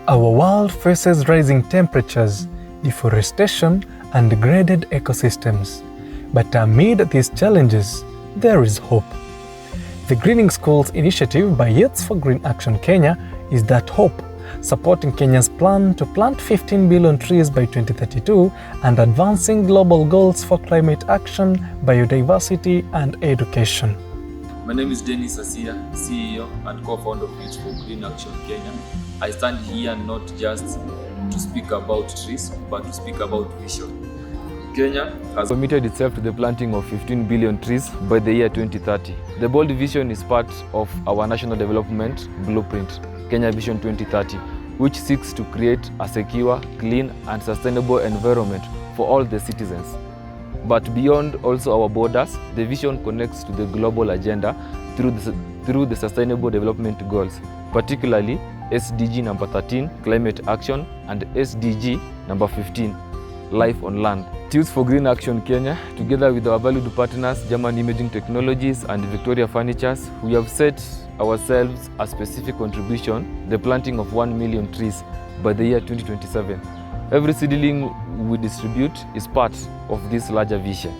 Our world faces rising temperatures, deforestation, and degraded ecosystems. But amid these challenges, there is hope. The Greening Schools initiative by Youth for Green Action Kenya is that hope, supporting Kenya's plan to plant 15 billion trees by 2032 and advancing global goals for climate action, biodiversity, and education. My name is Dennis Asia, CEO and co-founder of Youth for Green Action Kenya. I stand here not just to speak about trees, but to speak about vision. Kenya has committed itself to the planting of 15 billion trees by the year 2030. The bold vision is part of our national development blueprint, Kenya Vision 2030, which seeks to create a secure, clean, and sustainable environment for all the citizens. But beyond also our borders, the vision connects to the global agenda through the Sustainable Development Goals, particularly SDG number 13, Climate Action, and SDG number 15, Life on Land. Youth for Green Action Kenya, together with our valued partners, German Imaging Technologies and Victoria Furnitures, we have set ourselves a specific contribution, the planting of 1 million trees by the year 2027. Every seedling we distribute is part of this larger vision.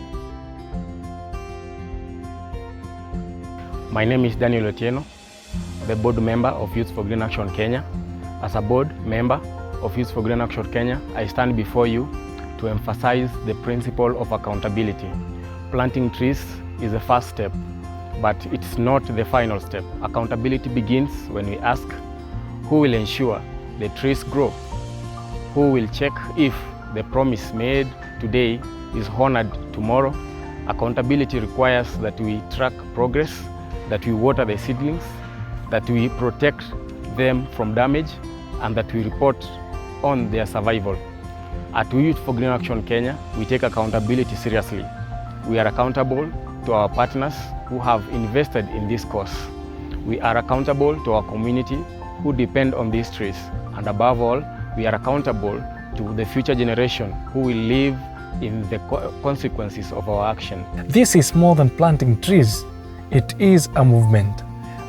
My name is Daniel Otieno, the board member of Youth for Green Action Kenya. As a board member of Youth for Green Action Kenya, I stand before you to emphasize the principle of accountability. Planting trees is the first step, but it's not the final step. Accountability begins when we ask, who will ensure the trees grow? Who will check if the promise made today is honored tomorrow? Accountability requires that we track progress, that we water the seedlings, that we protect them from damage, and that we report on their survival. At Youth for Green Action Kenya, we take accountability seriously. We are accountable to our partners who have invested in this cause. We are accountable to our community who depend on these trees. And above all, we are accountable to the future generation who will live in the consequences of our action. This is more than planting trees. It is a movement.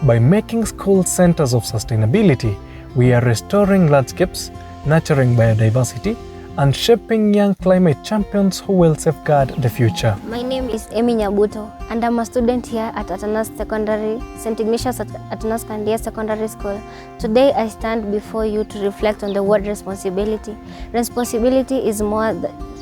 By making school centers of sustainability, we are restoring landscapes, nurturing biodiversity, and shaping young climate champions who will safeguard the future. My name is Emi Nyabuto, and I'm a student here at St. Ignatius Atanas Kandia Secondary School. Today I stand before you to reflect on the word responsibility. Responsibility is more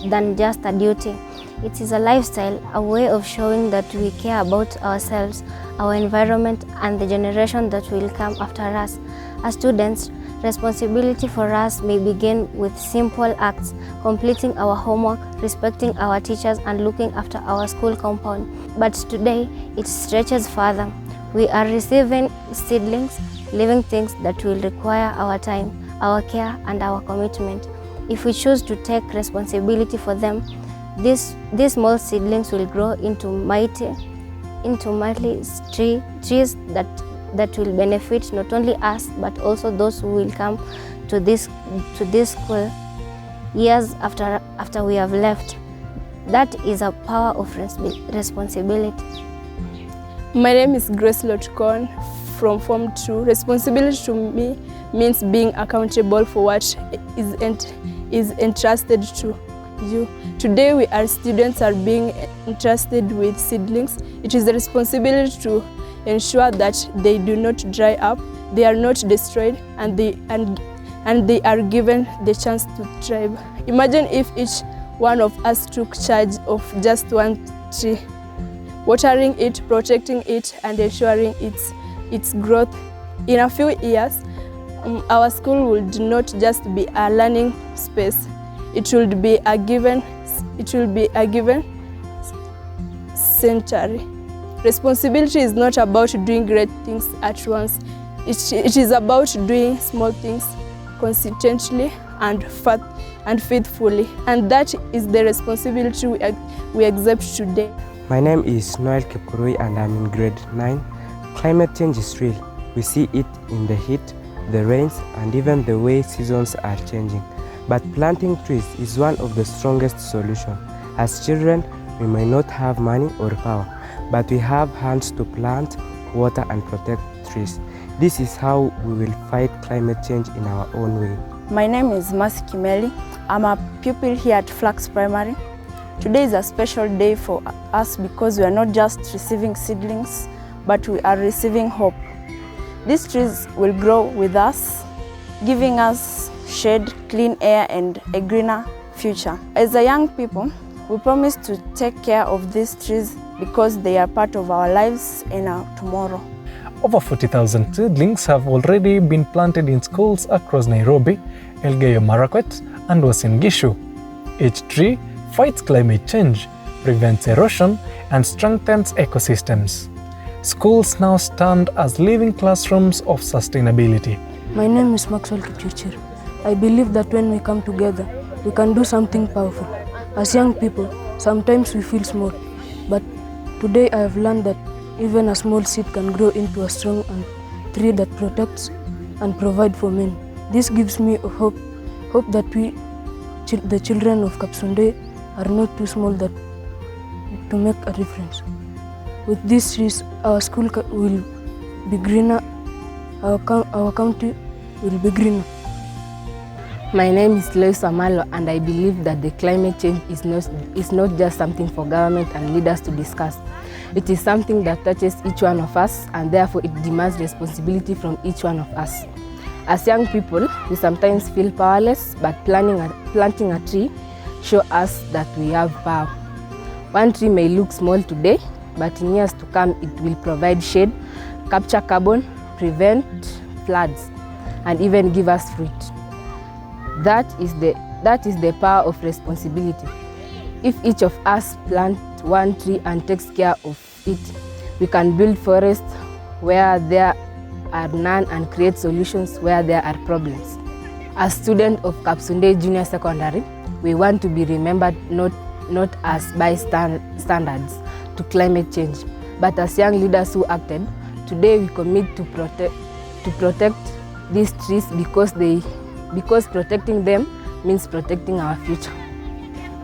than just a duty. It is a lifestyle, a way of showing that we care about ourselves, our environment, and the generation that will come after us. As students, responsibility for us may begin with simple acts, completing our homework, respecting our teachers, and looking after our school compound. But today, it stretches further. We are receiving seedlings, living things that will require our time, our care, and our commitment. If we choose to take responsibility for them, these small seedlings will grow into mighty trees that will benefit not only us but also those who will come to this school years after we have left. That is a power of responsibility. My name is Grace Lotcon from Form 2. Responsibility to me means being accountable for what is entrusted to you. Today we are students are being entrusted with seedlings. It is the responsibility to ensure that they do not dry up, they are not destroyed, and they are given the chance to thrive. Imagine if each one of us took charge of just one tree, watering it, protecting it, and ensuring its growth. In a few years, our school would not just be a learning space. It will be a given century. Responsibility is not about doing great things at once. It is about doing small things consistently and faithfully. And that is the responsibility we accept today. My name is Noel Kipkurui and I'm in grade 9. Climate change is real. We see it in the heat, the rains, and even the way seasons are changing. But planting trees is one of the strongest solutions. As children, we may not have money or power, but we have hands to plant, water, and protect trees. This is how we will fight climate change in our own way. My name is Mercy Kimeli. I'm a pupil here at Flax Primary. Today is a special day for us because we are not just receiving seedlings, but we are receiving hope. These trees will grow with us, giving us shade, clean air, and a greener future. As a young people, we promise to take care of these trees because they are part of our lives and our tomorrow. Over 40,000 seedlings have already been planted in schools across Nairobi, Elgeyo Marakwet, and Uasin Gishu. Each tree fights climate change, prevents erosion, and strengthens ecosystems. Schools now stand as living classrooms of sustainability. My name is Maxwell Kipchirchir. I believe that when we come together, we can do something powerful. As young people, sometimes we feel small, but today I have learned that even a small seed can grow into a strong tree that protects and provides for many. This gives me a hope that we, the children of Kapsunde, are not too small to make a difference. With these trees, our school will be greener, our county will be greener. My name is Lois Amalo, and I believe that the climate change is not just something for government and leaders to discuss. It is something that touches each one of us, and therefore it demands responsibility from each one of us. As young people, we sometimes feel powerless, but planting a tree shows us that we have power. One tree may look small today, but in years to come it will provide shade, capture carbon, prevent floods, and even give us fruit. That is the power of responsibility. If each of us plant one tree and takes care of it, we can build forests where there are none and create solutions where there are problems. As students of Kapsunde Junior Secondary, we want to be remembered not as bystanders to climate change, but as young leaders who acted. Today we commit to protect these trees because protecting them means protecting our future.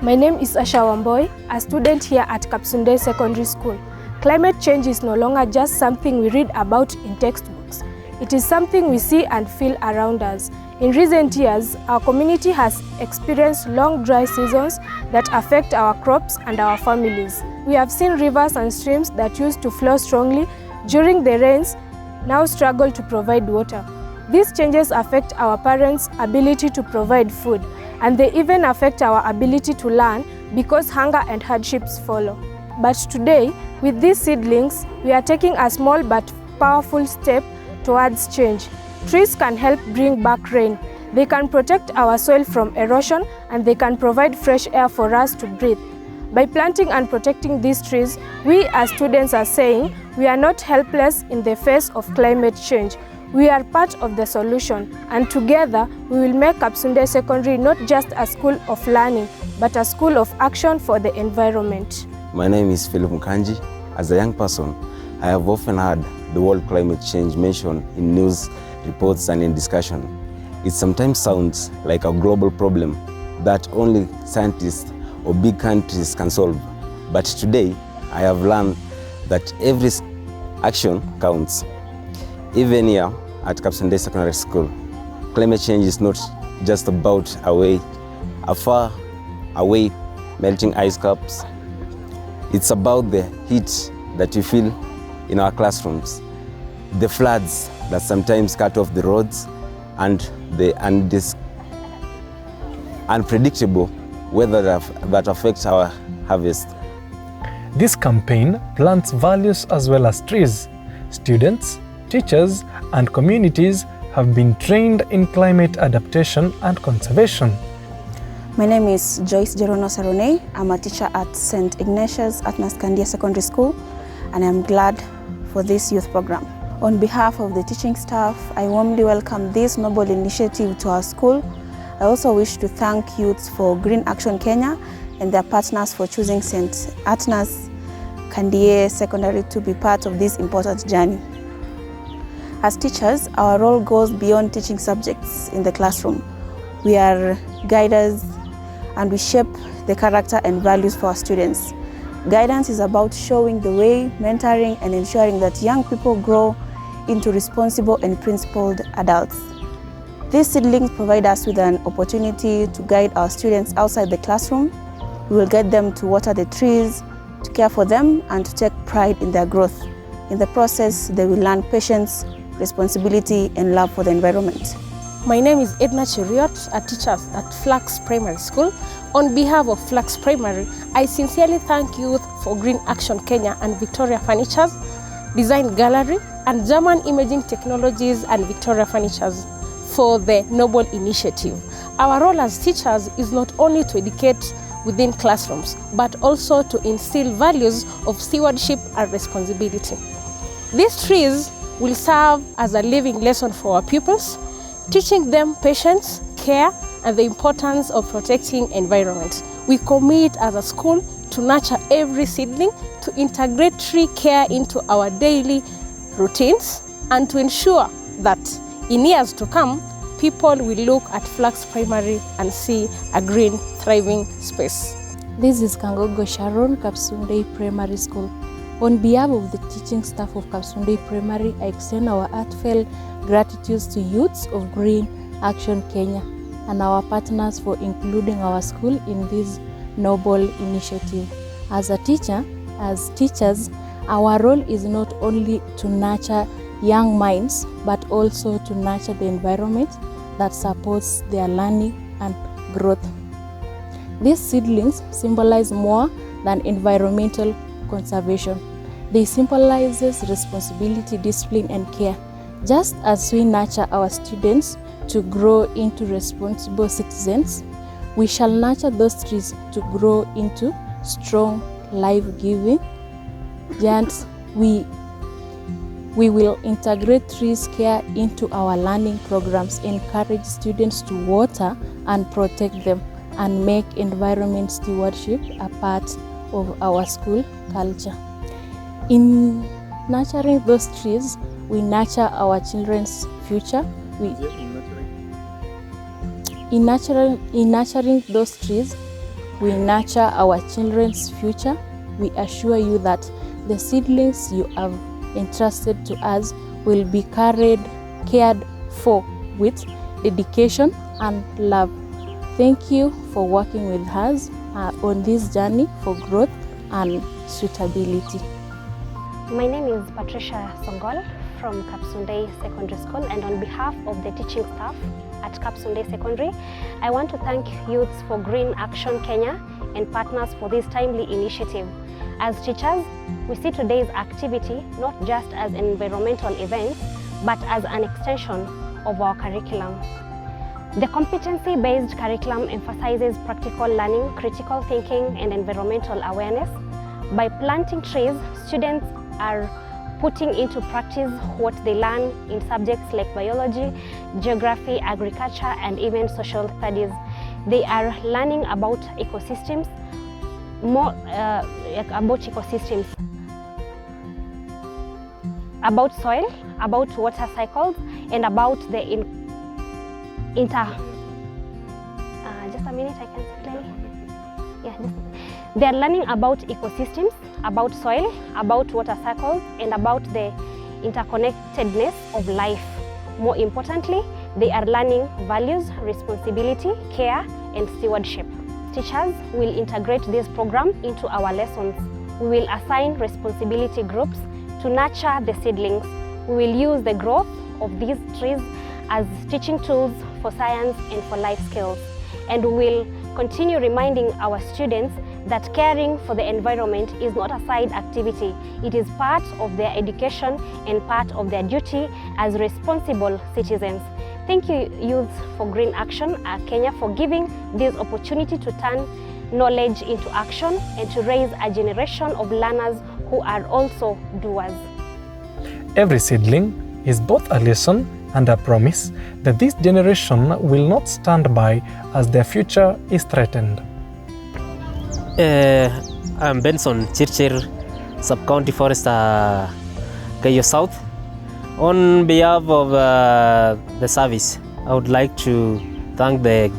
My name is Asha Wamboy, a student here at Kapsunde Secondary School. Climate change is no longer just something we read about in textbooks. It is something we see and feel around us. In recent years, our community has experienced long dry seasons that affect our crops and our families. We have seen rivers and streams that used to flow strongly during the rains now struggle to provide water. These changes affect our parents' ability to provide food, and they even affect our ability to learn because hunger and hardships follow. But today, with these seedlings, we are taking a small but powerful step towards change. Trees can help bring back rain. They can protect our soil from erosion, and they can provide fresh air for us to breathe. By planting and protecting these trees, we as students are saying we are not helpless in the face of climate change. We are part of the solution, and together we will make Kapsunde Secondary not just a school of learning, but a school of action for the environment. My name is Philip Mkanji. As a young person, I have often heard the word climate change mentioned in news reports and in discussion. It sometimes sounds like a global problem that only scientists or big countries can solve. But today, I have learned that every action counts. Even here at Kapsunde Secondary School, climate change is not just about a far away melting ice caps. It's about the heat that we feel in our classrooms, the floods that sometimes cut off the roads, and this unpredictable weather that affects our harvest. This campaign plants values as well as trees. Students, teachers, and communities have been trained in climate adaptation and conservation. My name is Joyce Jerono Sarone. I'm a teacher at St. Ignatius at Naskandia Secondary School, and I'm glad for this youth program. On behalf of the teaching staff, I warmly welcome this noble initiative to our school. I also wish to thank youths for Green Action Kenya and their partners for choosing St. Atnas Kandie Secondary to be part of this important journey. As teachers, our role goes beyond teaching subjects in the classroom. We are guiders, and we shape the character and values for our students. Guidance is about showing the way, mentoring, and ensuring that young people grow into responsible and principled adults. These seedlings provide us with an opportunity to guide our students outside the classroom. We will guide them to water the trees, to care for them, and to take pride in their growth. In the process, they will learn patience, responsibility, and love for the environment. My name is Edna Cheriot, a teacher at Flax Primary School. On behalf of Flax Primary, I sincerely thank Youth for Green Action Kenya and Victoria Furnitures, Design Gallery, and German Imaging Technologies and Victoria Furnitures for the noble initiative. Our role as teachers is not only to educate within classrooms, but also to instill values of stewardship and responsibility. These trees will serve as a living lesson for our pupils, teaching them patience, care, and the importance of protecting environment. We commit as a school to nurture every seedling, to integrate tree care into our daily routines, and to ensure that in years to come, people will look at Flax Primary and see a green, thriving space. This is Kangogo Sharon, Kapsundei Primary School. On behalf of the teaching staff of Kapsundei Primary, I extend our heartfelt gratitude to youths of Green Action Kenya and our partners for including our school in this noble initiative. As teachers, our role is not only to nurture young minds, but also to nurture the environment that supports their learning and growth. These seedlings symbolize more than environmental conservation. They symbolize responsibility, discipline, and care. Just as we nurture our students to grow into responsible citizens, we shall nurture those trees to grow into strong, life-giving giants. We will integrate trees care into our learning programs, encourage students to water and protect them, and make environment stewardship a part of our school culture. In nurturing those trees, we nurture our children's future. In nurturing those trees, we nurture our children's future. We assure you that the seedlings you have entrusted to us will be cared for with dedication and love. Thank you for working with us on this journey for growth and suitability. My name is Patricia Songol from Kapsundei Secondary School, and on behalf of the teaching staff at Kapsundei Secondary, I want to thank Youths for Green Action Kenya and partners for this timely initiative. As teachers, we see today's activity not just as an environmental event, but as an extension of our curriculum. The competency-based curriculum emphasizes practical learning, critical thinking, and environmental awareness. By planting trees, students are putting into practice what they learn in subjects like biology, geography, agriculture, and even social studies. They are learning about ecosystems, about soil, about water cycles, and about the just a minute, I can explain. They are learning about ecosystems, about soil, about water cycles, and about the interconnectedness of life. More importantly, they are learning values, responsibility, care, and stewardship. Teachers will integrate this program into our lessons. We will assign responsibility groups to nurture the seedlings. We will use the growth of these trees as teaching tools for science and for life skills. And we will continue reminding our students that caring for the environment is not a side activity. It is part of their education and part of their duty as responsible citizens. Thank you, Youth for Green Action Kenya, for giving this opportunity to turn knowledge into action and to raise a generation of learners who are also doers. Every seedling is both a lesson and a promise that this generation will not stand by as their future is threatened. I'm Benson Chirchir, Sub-County Forester, Keyo South. On behalf of the service, I would like to thank the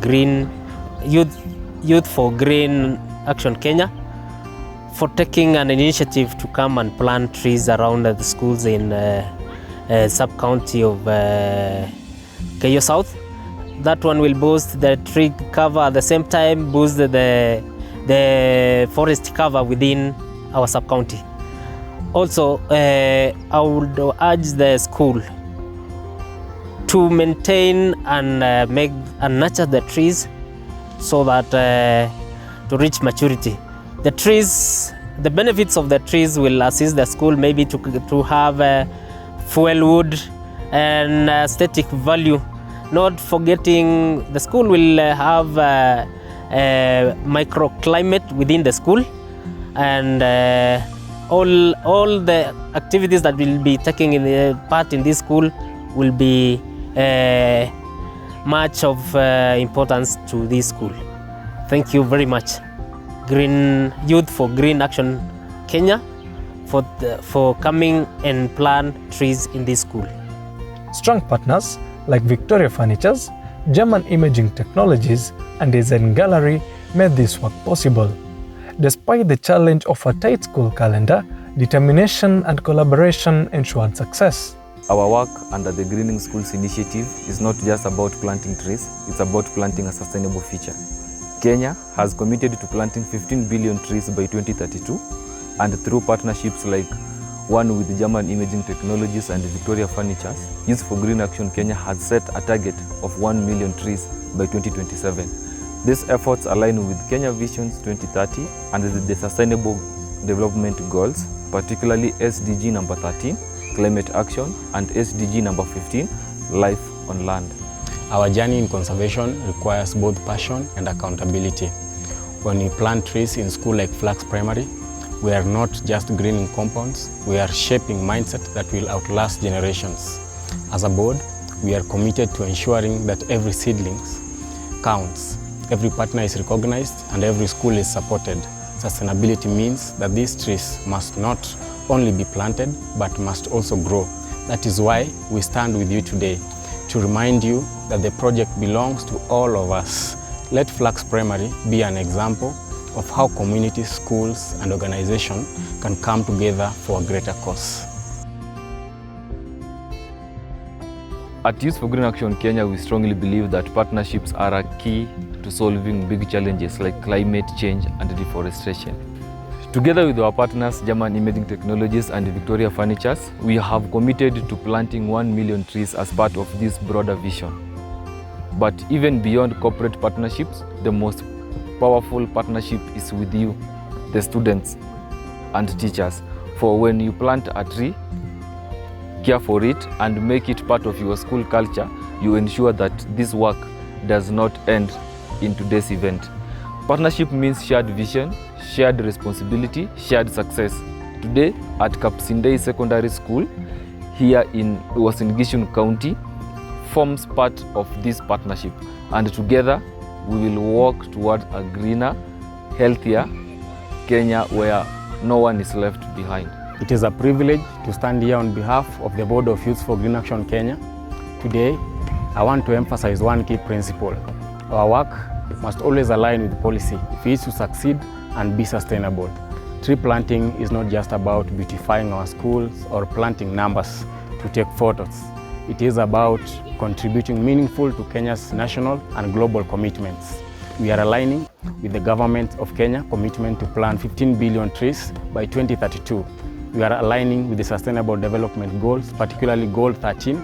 Youth for Green Action Kenya for taking an initiative to come and plant trees around the schools in sub-county of Keyo South. That one will boost the tree cover, at the same time boost the forest cover within our sub-county. Also, I would urge the school to maintain and make and nurture the trees so that to reach maturity. The trees, the benefits of the trees will assist the school maybe to have fuel wood and aesthetic value. Not forgetting the school will have a microclimate within the school, and all the activities that will be taking part in this school will be much of importance to this school. Thank you very much, Green Youth for Green Action Kenya, for coming and plant trees in this school. Strong partners like Victoria Furnitures, German Imaging Technologies, and Design Gallery made this work possible. Despite the challenge of a tight school calendar, determination and collaboration ensured success. Our work under the Greening Schools initiative is not just about planting trees, it's about planting a sustainable future. Kenya has committed to planting 15 billion trees by 2032, and through partnerships like one with German Imaging Technologies and Victoria Furnitures, Youth for Green Action Kenya has set a target of 1 million trees by 2027. These efforts align with Kenya Visions 2030 and the Sustainable Development Goals, particularly SDG number 13, Climate Action, and SDG number 15, Life on Land. Our journey in conservation requires both passion and accountability. When we plant trees in school like Flax Primary, we are not just greening compounds, we are shaping mindset that will outlast generations. As a board, we are committed to ensuring that every seedling counts, every partner is recognized, and every school is supported. Sustainability means that these trees must not only be planted, but must also grow. That is why we stand with you today, to remind you that the project belongs to all of us. Let Flax Primary be an example of how communities, schools, and organizations can come together for a greater cause. At Youth for Green Action Kenya, we strongly believe that partnerships are a key to solving big challenges like climate change and deforestation. Together with our partners, German Imaging Technologies and Victoria Furnitures, we have committed to planting 1 million trees as part of this broader vision. But even beyond corporate partnerships, the most powerful partnership is with you, the students and teachers. For when you plant a tree, care for it and make it part of your school culture, you ensure that this work does not end in today's event. Partnership means shared vision, shared responsibility, shared success. Today at Kapsindei Secondary School here in Uasin Gishu County forms part of this partnership, and together we will work towards a greener, healthier Kenya where no one is left behind. It is a privilege to stand here on behalf of the Board of Youth for Green Action Kenya. Today, I want to emphasize one key principle. Our work must always align with policy if it is to succeed and be sustainable. Tree planting is not just about beautifying our schools or planting numbers to take photos. It is about contributing meaningful to Kenya's national and global commitments. We are aligning with the government of Kenya commitment to plant 15 billion trees by 2032. We are aligning with the Sustainable Development Goals, particularly Goal 13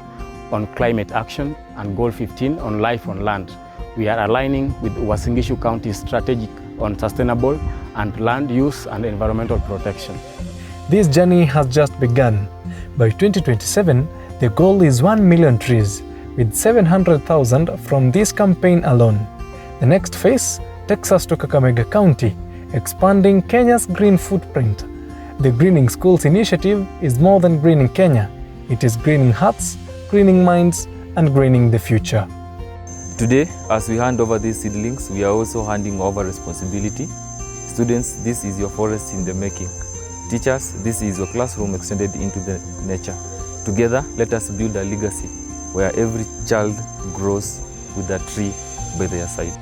on climate action and Goal 15 on life on land. We are aligning with Uasin Gishu County's strategic on sustainable and land use and environmental protection. This journey has just begun. By 2027, the goal is 1 million trees, with 700,000 from this campaign alone. The next phase takes us to Kakamega County, expanding Kenya's green footprint. The Greening Schools initiative is more than greening Kenya. It is greening hearts, greening minds, and greening the future. Today, as we hand over these seedlings, we are also handing over responsibility. Students, this is your forest in the making. Teachers, this is your classroom extended into the nature. Together, let us build a legacy where every child grows with a tree by their side.